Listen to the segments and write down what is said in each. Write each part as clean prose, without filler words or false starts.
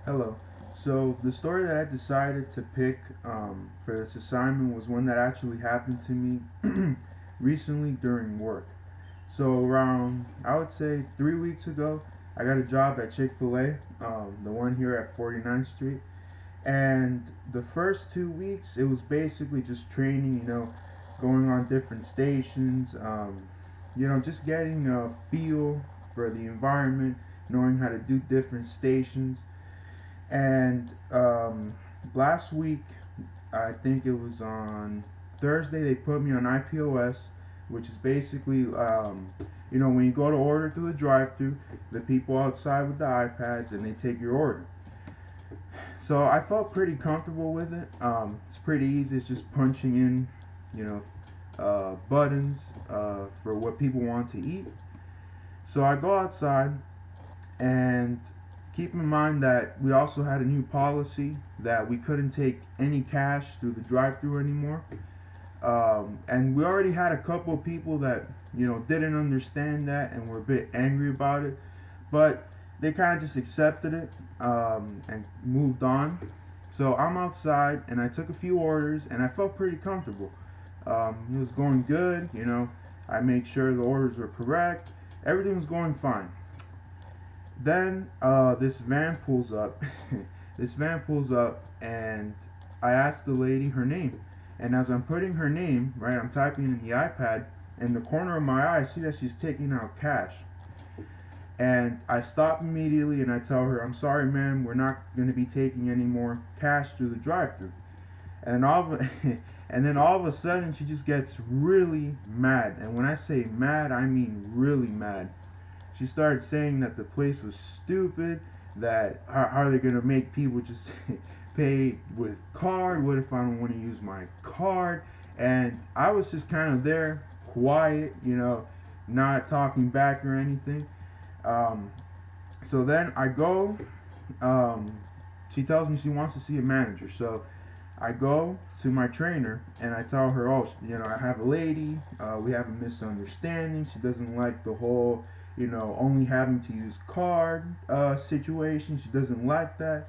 Hello. So the story that I decided to pick for this assignment was one that actually happened to me recently during work. So around, I would say 3 weeks ago, I got a job at Chick-fil-A, the one here at 49th Street. And the first 2 weeks, it was basically just training, going on different stations, just getting a feel for the environment, knowing how to do different stations. And last week, I think it was on Thursday, they put me on IPOS, which is basically, when you go to order through the drive-thru, the people outside with the iPads and they take your order. So I felt pretty comfortable with it. It's pretty easy. It's just punching in, buttons for what people want to eat. So I go outside, and keep in mind that we also had a new policy that we couldn't take any cash through the drive-thru anymore. And we already had a couple of people that didn't understand that and were a bit angry about it, but they kind of just accepted it and moved on. So I'm outside and I took a few orders and I felt pretty comfortable. It was going good. I made sure the orders were correct. Everything was going fine. Then this van pulls up. This van pulls up, and I asked the lady her name. And as I'm putting her name, right, I'm typing in the iPad. In the corner of my eye, I see that she's taking out cash. And I stop immediately and I tell her, "I'm sorry, ma'am, we're not going to be taking any more cash through the drive-thru." And and then all of a sudden, she just gets really mad. And when I say mad, I mean really mad. She started saying that the place was stupid, that how are they going to make people just pay with card? What if I don't want to use my card? And I was just kind of there, quiet, not talking back or anything. So then I go, she tells me she wants to see a manager. So I go to my trainer and I tell her, "Oh, I have a lady, we have a misunderstanding. She doesn't like the whole only having to use card situation. She doesn't like that."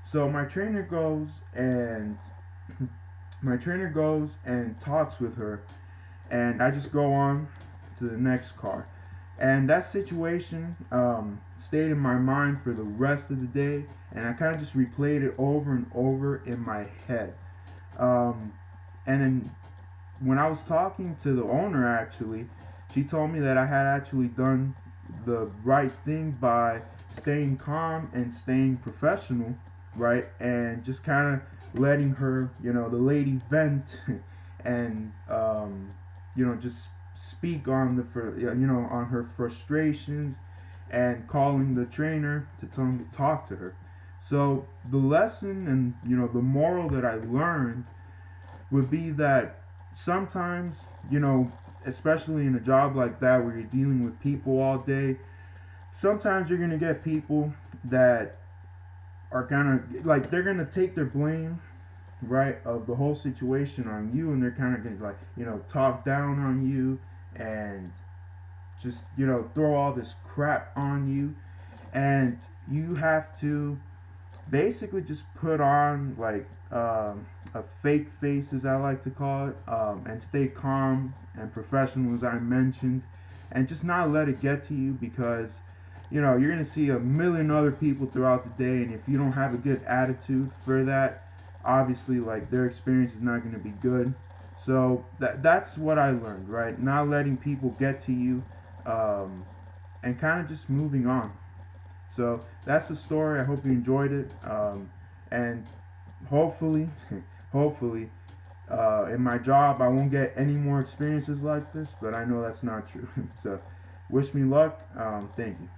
So my trainer goes and talks with her, and I just go on to the next car. And that situation stayed in my mind for the rest of the day, and I kind of just replayed it over and over in my head. And then when I was talking to the owner, actually, she told me that I had actually done the right thing by staying calm and staying professional, right, and just kind of letting her, the lady vent and just speak on on her frustrations, and calling the trainer to tell him to talk to her. So the lesson and the moral that I learned would be that sometimes, especially in a job like that where you're dealing with people all day, sometimes you're going to get people that are kind of like, they're going to take their blame, right, of the whole situation on you, and they're kind of going to, like, talk down on you and just, throw all this crap on you. And you have to basically just put on, like, a fake face, as I like to call it, and stay calm and professional, as I mentioned, and just not let it get to you, because you're going to see a million other people throughout the day, and if you don't have a good attitude for that, obviously, like, their experience is not going to be good. So that's what I learned, right? Not letting people get to you, and kind of just moving on. So that's the story. I hope you enjoyed it, and hopefully, hopefully, in my job I won't get any more experiences like this. But I know that's not true. So, wish me luck. Thank you.